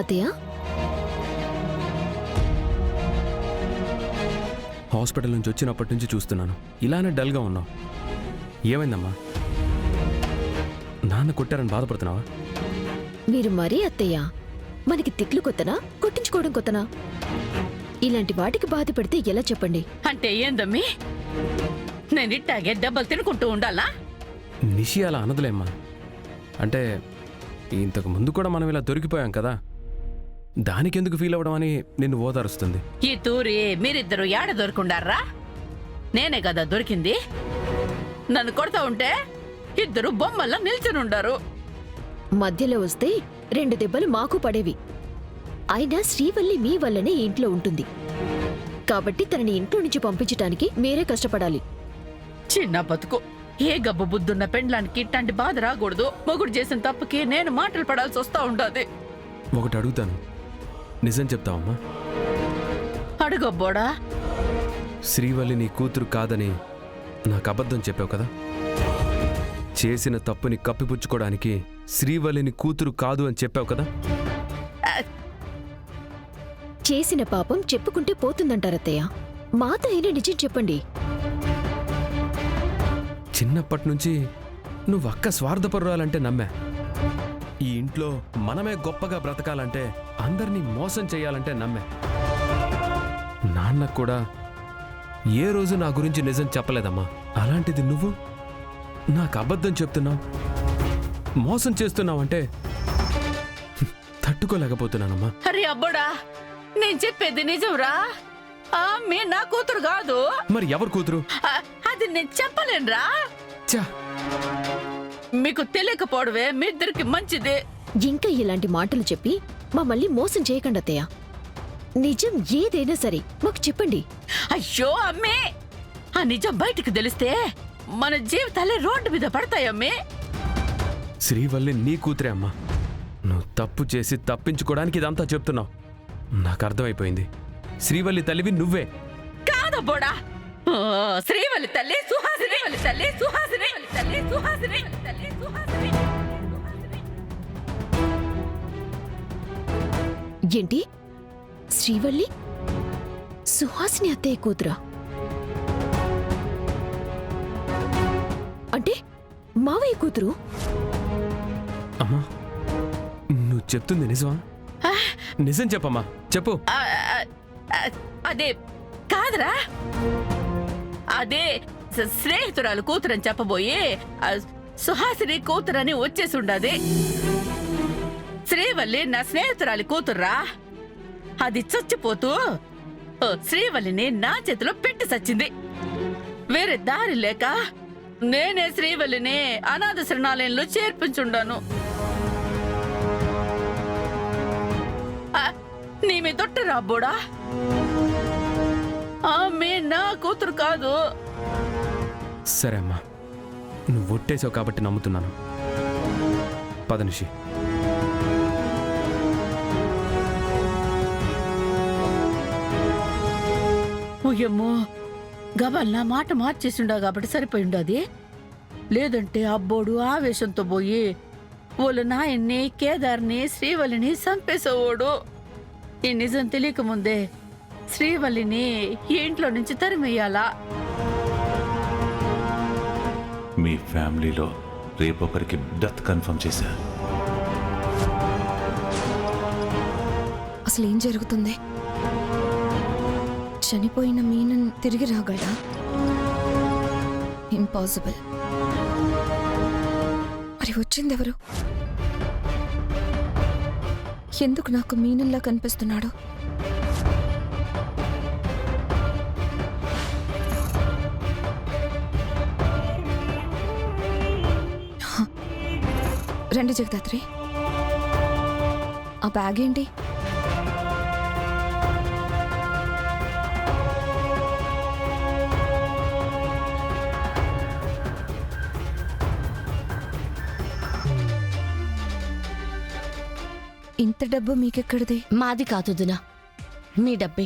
అత్తయ్య, హాస్పిటల్ నుంచి వచ్చినప్పటి నుంచి చూస్తున్నాను, ఇలానే డల్గా ఉన్నావు. ఏమైందమ్మా? నాన్న కొట్టారని బాధపడుతున్నావా? మీరు మరీ అత్తయ్య, మనకి తిట్లు కొత్తనా కొట్టించుకోవడం కొత్తనా? ఇలాంటి వాటికి బాధపడితే ఎలా చెప్పండి? అంటే ఏందమ్మీ, నేను ఇట్టాగే దెబ్బలు తినుకుంటూ ఉండాలా? నిషి అలా అనదులేమ్మా. అంటే ఇంతకు ముందు కూడా మనం ఇలా దొరికిపోయాం కదా, దానికెందుకు ఫీల్ అవ్వడం అని నిన్ను ఓదారుస్తుంది. ఈ తూరి మీరిద్దరు ఏడ దొరికిండారా? నేనే కదా దొరికింది. నన్ను కొడతా ఉంటే ఇద్దరు బొమ్మల్లా నిల్చునుండారు. మధ్యలో వస్తే 2 దెబ్బలు మాకు పడేవి. అయినా శ్రీవల్లి మీ వల్లనే ఇంట్లో ఉంటుంది కాబట్టి తనని ఇంట్లో నుంచి పంపించటానికి మీరే కష్టపడాలి. చిన్న బతుకు, ఏ గబ్బు బుద్ధున్న పెండ్లానికి ఇట్లాంటి బాధ రాకూడదు. మొగుడు చేసిన తప్పుకి నేను మాటలు పడాల్సి వస్తా ఉండాది. ఒకటి అడుగుతాను, నిజం చెప్తావమ్మా? అడుగబ్బోడా. శ్రీవల్లి నీ కూతురు కాదని నాకు అబద్ధం చెప్పావు కదా. చేసిన తప్పుని కప్పిపుచ్చుకోవడానికి శ్రీవల్లిని కూతురు కాదు అని చెప్పావు కదా. చేసిన పాపం చెప్పుకుంటే పోతుందంటారత్తయ్య. మాతో అయినా నిజం చెప్పండి. చిన్నప్పటి నుంచి నువ్వు అక్క స్వార్థపరురాలంటే నమ్మా. ఈ ఇంట్లో మనమే గొప్పగా బ్రతకాలంటే, అందరినీ మోసం చేయాలంటే నమ్మా. నాన్నకు కూడా ఏ రోజు నా గురించి నిజం చెప్పలేదమ్మా. అలాంటిది నువ్వు నాకు అబద్ధం చెప్తున్నావు, మోసం చేస్తున్నావంటే తట్టుకోలేకపోతున్నానమ్మా. అరే అబ్బోడా, నేను చెప్పేది నిజంరా. మీ నా కూతురు కాదు. మరి ఎవరు కూతురు? అది నేను చెప్పలేనురా. చా, మీకు తెలియకపోవడమే మీ ఇద్దరికి మంచిది. ఇంకా ఇలాంటి మాటలు చెప్పి మమ్మల్ని మోసం చేయకండి అత్తయ్య. నిజం ఏదైనా సరే మాకు చెప్పండి. అయ్యో అమ్మే, ఆ నిజం బయటికి తెలిస్తే మన జీవితాలే రోడ్డు మీద పడతాయమ్మే. శ్రీవల్లి నీ కూతురే అమ్మా. నువ్వు తప్పు చేసి తప్పించుకోవడానికి ఇదంతా చెప్తున్నావు. నాకు అర్థమైపోయింది. శ్రీవల్లి తల్లివి నువ్వే. కాదబ్బోడా, శ్రీవల్లి తల్లి సుహాసిని, తల్లి సుహాసిని, తల్లి సుహాసిని, తల్లి సుహాసిని. ఏంటి? శ్రీవల్లి సుహాసిని అత్తయ్య కూతురా? అంటే మావయ్య కూతురు? అమ్మా, నువ్వు చెప్తుంది నిజమా? నిజం చెప్పమ్మా, చెప్పు. అదే కాదురా, అదే స్నేహితురాలు కూతురని చెప్పబోయి సుహాసిని కూతురని వచ్చేసి ఉండది. శ్రీవల్లి నా స్నేహితురాలి కూతుర్రా. అది చచ్చిపోతూ శ్రీవల్లిని నా చేతిలో పెట్టి చచ్చింది. వేరే దారి లేక నేనే శ్రీవల్లిని అనాథ శరణాలయంలో చేర్పించుండాను. నీ మీ దొట్ట రాబోడా, ఆమె నా కూతురు కాదు. సరే అమ్మా, నువ్వు ఒట్టేసావు కాబట్టి నమ్ముతున్నాను. పదనిషి. ఓయమ్మో, గబల్ నా మాట మార్చేసిండా కాబట్టి సరిపోయిండది. లేదంటే అబ్బోడు ఆవేశంతో పోయి వాళ్ళు నాయన్ని, కేదార్ని, శ్రీవల్లిని చంపేసేవాడు. ఈ నిజం తెలియకముందే శ్రీవల్లిని ఈ ఇంట్లో నుంచి తరిమేయాలా. మీ ఫ్యామిలీలో రేపొకరికి డెత్ కన్ఫర్మ్ చేశారు. అసలు ఏం జరుగుతుంది? చనిపోయిన మీనన్ తిరిగి రాగలడా? ఇంపాసిబుల్. మరి వచ్చిందెవరు? ఎందుకు నాకు మీనన్లా కనిపిస్తున్నాడు? రండి జగదాత్రి, ఆ బ్యాగ్ ఏంటి? ఇంత డబ్బు మీకెక్కడిది? మాది కాదు దునా, మీ డబ్బే.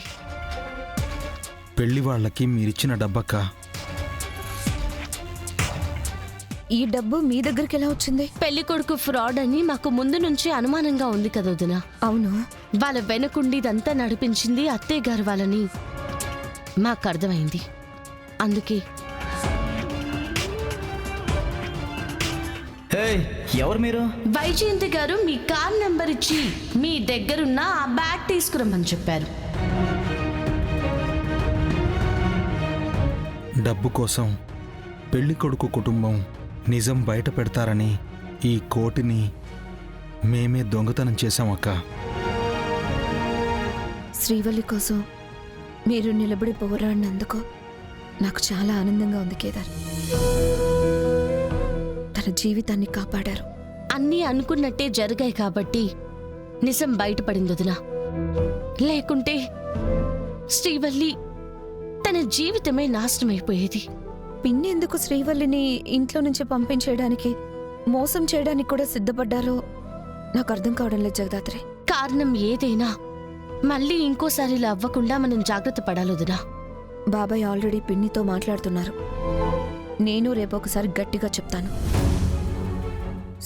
పెళ్లి వాళ్ళకి మీరిచ్చిన డబ్బక్క. ఈ డబ్బు మీ దగ్గరికి ఎలా వచ్చింది? పెళ్లి కొడుకు ఫ్రాడ్ అని మాకు ముందు నుంచి అనుమానంగా ఉంది కదా వదినా. అవును, వాళ్ళ వెనకుండి ఇదంతా నడిపించింది అత్తయ్య గారు వాళ్ళని మాకు అర్థమైంది. అందుకే హే, ఎవరు మీరు? వైజయంతి గారు మీ కార్ నెంబర్ ఇచ్చి మీ దగ్గరున్న ఆ బ్యాగ్ తీసుకురమ్మని చెప్పారు. డబ్బు కోసం పెళ్లి కొడుకు కుటుంబం నిజం బయట పెడతారని ఈ కోటిని మేమే దొంగతనం చేశాం అక్క. శ్రీవల్లి కోసం మీరు నిలబడి పోరాడినందుకు నాకు చాలా ఆనందంగా ఉంది కేదార్. తన జీవితాన్ని కాపాడారు. అన్నీ అనుకున్నట్టే జరిగాయి కాబట్టి నిజం బయటపడింది వదినా. లేకుంటే శ్రీవల్లి తన జీవితమే నాశనమైపోయేది. పిన్ని ఎందుకు శ్రీవల్లిని ఇంట్లో నుంచి పంపించేయడానికి, మోసం చేయడానికి కూడా సిద్ధపడ్డారో నాకు అర్థం కావడం లేదు జగదాత్రి. కారణం ఏదైనా మళ్ళీ ఇంకోసారి ఇలా అవ్వకుండా మనం జాగ్రత్త పడాలొదినా. బాబాయ్ ఆల్రెడీ పిన్నితో మాట్లాడుతున్నారు. నేను రేపు ఒకసారి గట్టిగా చెప్తాను.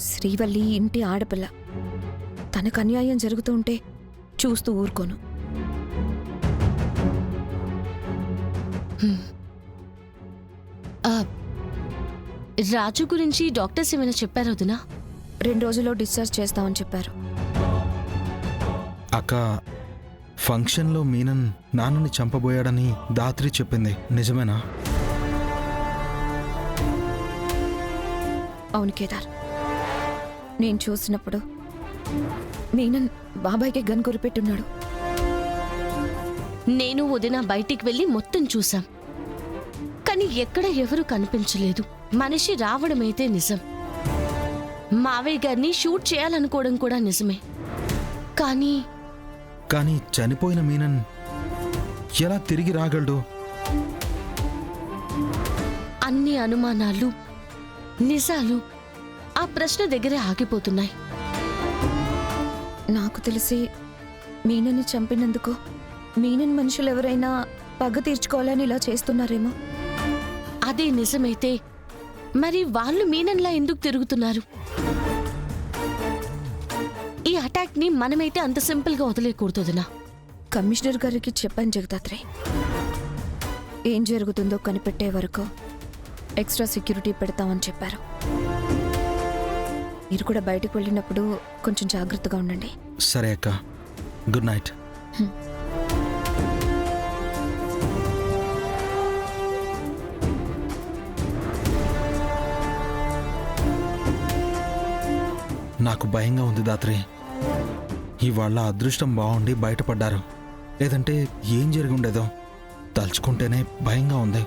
శ్రీవల్లి ఇంటి ఆడపిల్ల. తనకు అన్యాయం జరుగుతూ ఉంటే చూస్తూ ఊరుకోను. రాజు గురించి డాక్టర్స్ ఏమైనా చెప్పారు వదినా? 2 రోజుల్లో డిశ్చార్జ్ చేస్తామని చెప్పారు. అక్క, ఫంక్షన్లో మీనన్ నాన్నని చంపబోయాడని దాత్రి చెప్పింది నిజమేనా? అవును కేదార్, నేను చూసినప్పుడు మీనన్ బాబాయ్కి గన్ గురిపెట్టున్నాడు. నేను వదిన బయటికి వెళ్ళి మొత్తం చూశాం. కానీ ఎక్కడ ఎవరూ కనిపించలేదు. మనిషి రావడమైతే నిజం. మావయ్య గారిని షూట్ చేయాలనుకోవడం కూడా నిజమే. కానీ చనిపోయిన మీనన్ ఎలా తిరిగి రాగలడు? అన్ని అనుమానాలు, నిజాలు ఆ ప్రశ్న దగ్గరే ఆగిపోతున్నాయి. నాకు తెలిసి మీనన్ని చంపినందుకు మీనన్ మనుషులు ఎవరైనా పగ తీర్చుకోవాలని ఇలా చేస్తున్నారేమో. అదే నిజమైతే మరి వాళ్ళు మీనన్లా ఎందుకు తిరుగుతున్నారు? ఈ అటాక్ ని మనమైతే అంత సింపుల్ గా వదిలేకూడదునా. కమిషనర్ గారికి చెప్పాను జగదాత్రి, ఏం జరుగుతుందో కనిపెట్టే వరకు ఎక్స్ట్రా సెక్యూరిటీ పెడతామని చెప్పారు. మీరు కూడా బయటకు వెళ్ళినప్పుడు కొంచెం జాగ్రత్తగా ఉండండి. సరే అక్క, గుడ్ నైట్. నాకు భయంగా ఉంది దాత్రి. ఇవాళ అదృష్టం బాగుండి బయటపడ్డారు. లేదంటే ఏం జరిగి ఉండేదో తలుచుకుంటేనే భయంగా ఉంది.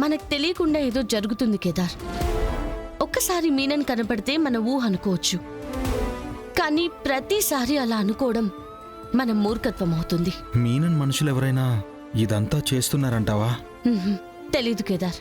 మనకు తెలియకుండా ఏదో జరుగుతుంది కేదార్. ఒక్కసారి మీనన్ కనపడితే మన ఊహ అనుకోవచ్చు. కానీ ప్రతిసారి అలా అనుకోవడం మన మూర్ఖత్వం అవుతుంది. మీనన్ మనుషులు ఎవరైనా ఇదంతా చేస్తున్నారంటావా? తెలీదు కేదార్.